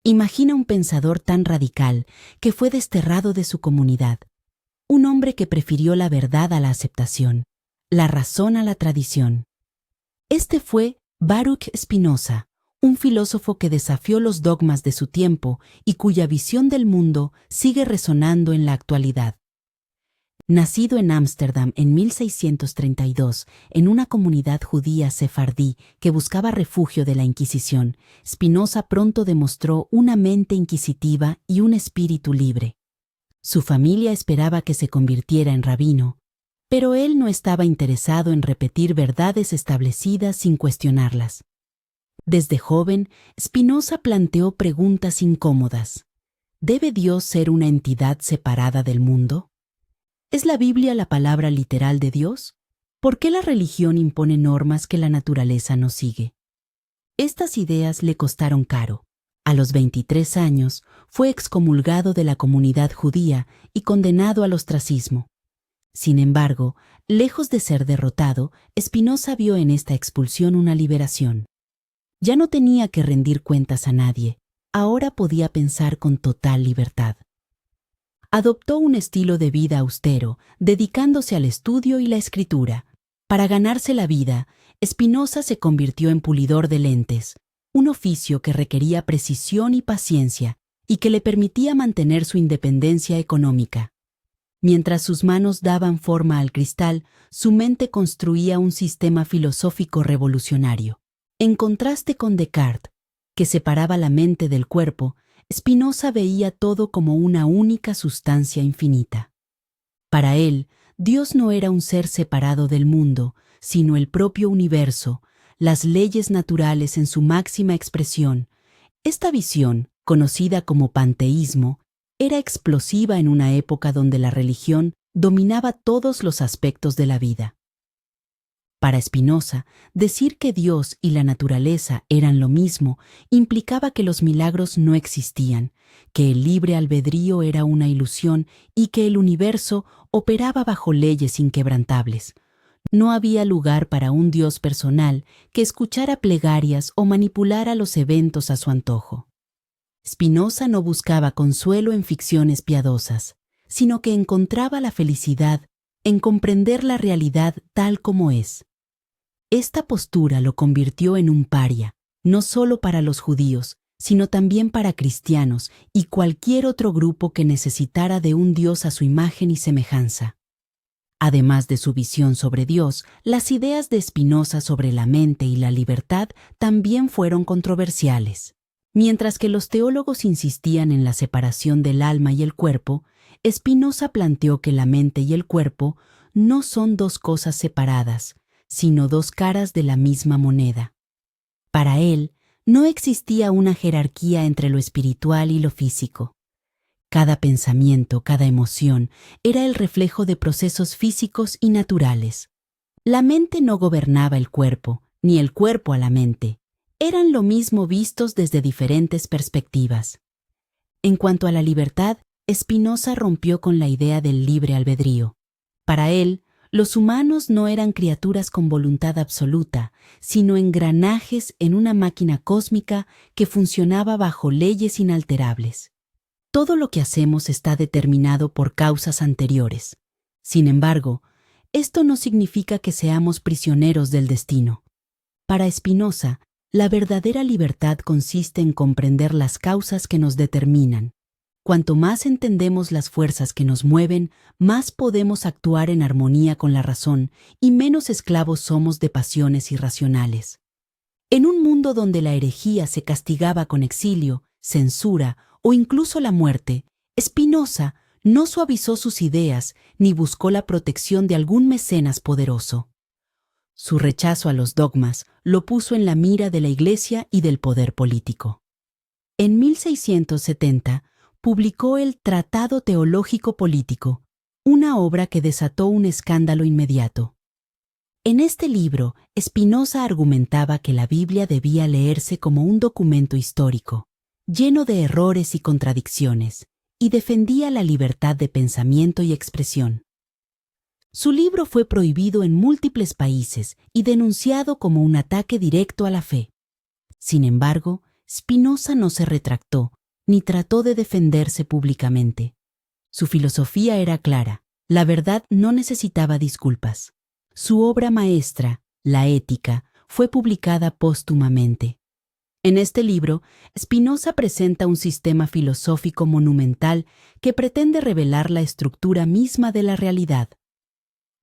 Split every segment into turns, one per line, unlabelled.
Imagina un pensador tan radical que fue desterrado de su comunidad, un hombre que prefirió la verdad a la aceptación, la razón a la tradición. Este fue Baruch Spinoza, un filósofo que desafió los dogmas de su tiempo y cuya visión del mundo sigue resonando en la actualidad. Nacido en Ámsterdam en 1632, en una comunidad judía sefardí que buscaba refugio de la Inquisición, Spinoza pronto demostró una mente inquisitiva y un espíritu libre. Su familia esperaba que se convirtiera en rabino, pero él no estaba interesado en repetir verdades establecidas sin cuestionarlas. Desde joven, Spinoza planteó preguntas incómodas. ¿Debe Dios ser una entidad separada del mundo? ¿Es la Biblia la palabra literal de Dios? ¿Por qué la religión impone normas que la naturaleza no sigue? Estas ideas le costaron caro. A los 23 años, fue excomulgado de la comunidad judía y condenado al ostracismo. Sin embargo, lejos de ser derrotado, Spinoza vio en esta expulsión una liberación. Ya no tenía que rendir cuentas a nadie, ahora podía pensar con total libertad. Adoptó un estilo de vida austero, dedicándose al estudio y la escritura. Para ganarse la vida, Spinoza se convirtió en pulidor de lentes, un oficio que requería precisión y paciencia, y que le permitía mantener su independencia económica. Mientras sus manos daban forma al cristal, su mente construía un sistema filosófico revolucionario. En contraste con Descartes, que separaba la mente del cuerpo, Spinoza veía todo como una única sustancia infinita. Para él, Dios no era un ser separado del mundo, sino el propio universo, las leyes naturales en su máxima expresión. Esta visión, conocida como panteísmo, era explosiva en una época donde la religión dominaba todos los aspectos de la vida. Para Spinoza, decir que Dios y la naturaleza eran lo mismo implicaba que los milagros no existían, que el libre albedrío era una ilusión y que el universo operaba bajo leyes inquebrantables. No había lugar para un Dios personal que escuchara plegarias o manipulara los eventos a su antojo. Spinoza no buscaba consuelo en ficciones piadosas, sino que encontraba la felicidad en comprender la realidad tal como es. Esta postura lo convirtió en un paria, no solo para los judíos, sino también para cristianos y cualquier otro grupo que necesitara de un Dios a su imagen y semejanza. Además de su visión sobre Dios, las ideas de Spinoza sobre la mente y la libertad también fueron controversiales. Mientras que los teólogos insistían en la separación del alma y el cuerpo, Spinoza planteó que la mente y el cuerpo no son dos cosas separadas, sino dos caras de la misma moneda. Para él, no existía una jerarquía entre lo espiritual y lo físico. Cada pensamiento, cada emoción, era el reflejo de procesos físicos y naturales. La mente no gobernaba el cuerpo, ni el cuerpo a la mente. Eran lo mismo vistos desde diferentes perspectivas. En cuanto a la libertad, Spinoza rompió con la idea del libre albedrío. Para él, los humanos no eran criaturas con voluntad absoluta, sino engranajes en una máquina cósmica que funcionaba bajo leyes inalterables. Todo lo que hacemos está determinado por causas anteriores. Sin embargo, esto no significa que seamos prisioneros del destino. Para Spinoza, la verdadera libertad consiste en comprender las causas que nos determinan. Cuanto más entendemos las fuerzas que nos mueven, más podemos actuar en armonía con la razón y menos esclavos somos de pasiones irracionales. En un mundo donde la herejía se castigaba con exilio, censura o incluso la muerte, Spinoza no suavizó sus ideas ni buscó la protección de algún mecenas poderoso. Su rechazo a los dogmas lo puso en la mira de la Iglesia y del poder político. En 1670, publicó el Tratado Teológico Político, una obra que desató un escándalo inmediato. En este libro, Spinoza argumentaba que la Biblia debía leerse como un documento histórico, lleno de errores y contradicciones, y defendía la libertad de pensamiento y expresión. Su libro fue prohibido en múltiples países y denunciado como un ataque directo a la fe. Sin embargo, Spinoza no se retractó ni trató de defenderse públicamente. Su filosofía era clara: la verdad no necesitaba disculpas. Su obra maestra, La Ética, fue publicada póstumamente. En este libro, Spinoza presenta un sistema filosófico monumental que pretende revelar la estructura misma de la realidad.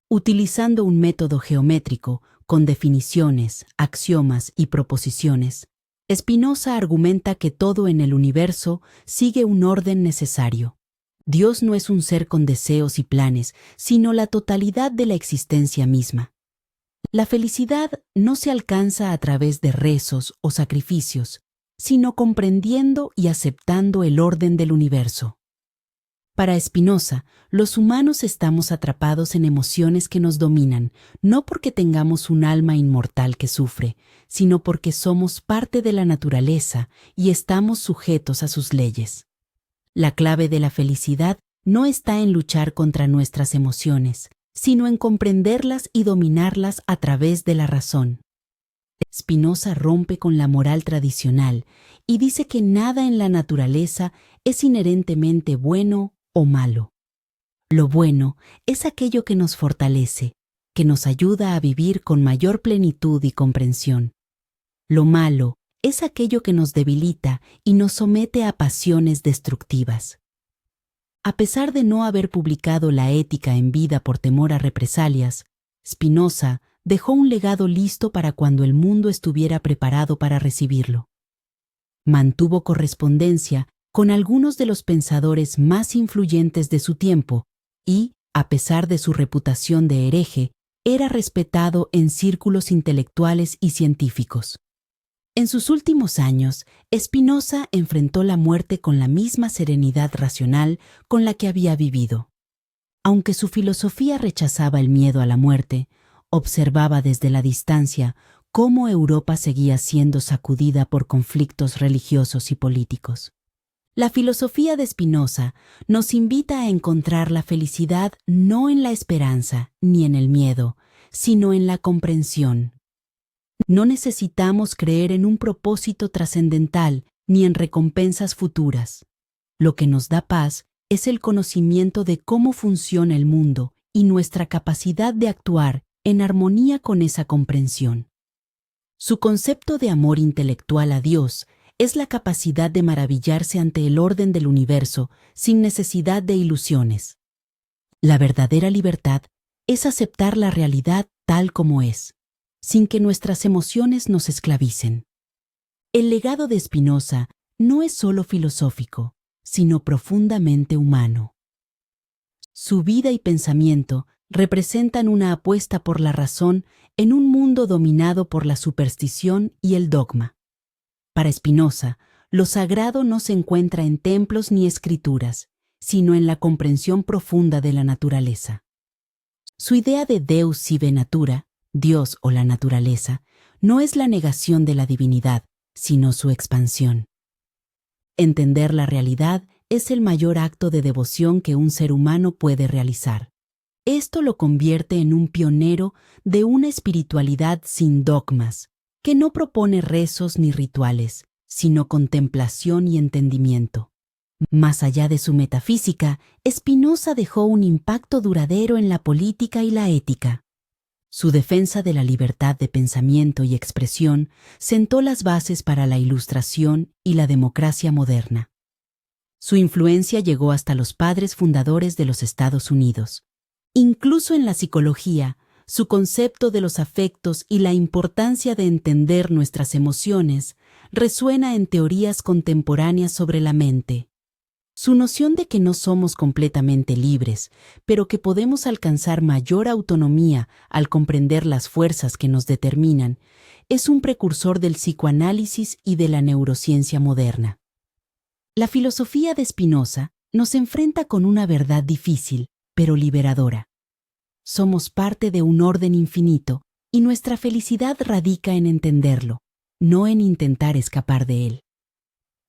Utilizando un método geométrico, con definiciones, axiomas y proposiciones, Spinoza argumenta que todo en el universo sigue un orden necesario. Dios no es un ser con deseos y planes, sino la totalidad de la existencia misma. La felicidad no se alcanza a través de rezos o sacrificios, sino comprendiendo y aceptando el orden del universo. Para Spinoza, los humanos estamos atrapados en emociones que nos dominan, no porque tengamos un alma inmortal que sufre, sino porque somos parte de la naturaleza y estamos sujetos a sus leyes. La clave de la felicidad no está en luchar contra nuestras emociones, sino en comprenderlas y dominarlas a través de la razón. Spinoza rompe con la moral tradicional y dice que nada en la naturaleza es inherentemente bueno o malo. Lo bueno es aquello que nos fortalece, que nos ayuda a vivir con mayor plenitud y comprensión. Lo malo es aquello que nos debilita y nos somete a pasiones destructivas. A pesar de no haber publicado La Ética en vida por temor a represalias, Spinoza dejó un legado listo para cuando el mundo estuviera preparado para recibirlo. Mantuvo correspondencia con algunos de los pensadores más influyentes de su tiempo y, a pesar de su reputación de hereje, era respetado en círculos intelectuales y científicos. En sus últimos años, Spinoza enfrentó la muerte con la misma serenidad racional con la que había vivido. Aunque su filosofía rechazaba el miedo a la muerte, observaba desde la distancia cómo Europa seguía siendo sacudida por conflictos religiosos y políticos. La filosofía de Spinoza nos invita a encontrar la felicidad no en la esperanza ni en el miedo, sino en la comprensión. No necesitamos creer en un propósito trascendental ni en recompensas futuras. Lo que nos da paz es el conocimiento de cómo funciona el mundo y nuestra capacidad de actuar en armonía con esa comprensión. Su concepto de amor intelectual a Dios es la capacidad de maravillarse ante el orden del universo sin necesidad de ilusiones. La verdadera libertad es aceptar la realidad tal como es, sin que nuestras emociones nos esclavicen. El legado de Spinoza no es solo filosófico, sino profundamente humano. Su vida y pensamiento representan una apuesta por la razón en un mundo dominado por la superstición y el dogma. Para Spinoza, lo sagrado no se encuentra en templos ni escrituras, sino en la comprensión profunda de la naturaleza. Su idea de Deus sive natura, Dios o la naturaleza, no es la negación de la divinidad, sino su expansión. Entender la realidad es el mayor acto de devoción que un ser humano puede realizar. Esto lo convierte en un pionero de una espiritualidad sin dogmas, que no propone rezos ni rituales, sino contemplación y entendimiento. Más allá de su metafísica, Spinoza dejó un impacto duradero en la política y la ética. Su defensa de la libertad de pensamiento y expresión sentó las bases para la Ilustración y la democracia moderna. Su influencia llegó hasta los padres fundadores de los Estados Unidos. Incluso en la psicología, su concepto de los afectos y la importancia de entender nuestras emociones resuena en teorías contemporáneas sobre la mente. Su noción de que no somos completamente libres, pero que podemos alcanzar mayor autonomía al comprender las fuerzas que nos determinan, es un precursor del psicoanálisis y de la neurociencia moderna. La filosofía de Spinoza nos enfrenta con una verdad difícil, pero liberadora. Somos parte de un orden infinito y nuestra felicidad radica en entenderlo, no en intentar escapar de él.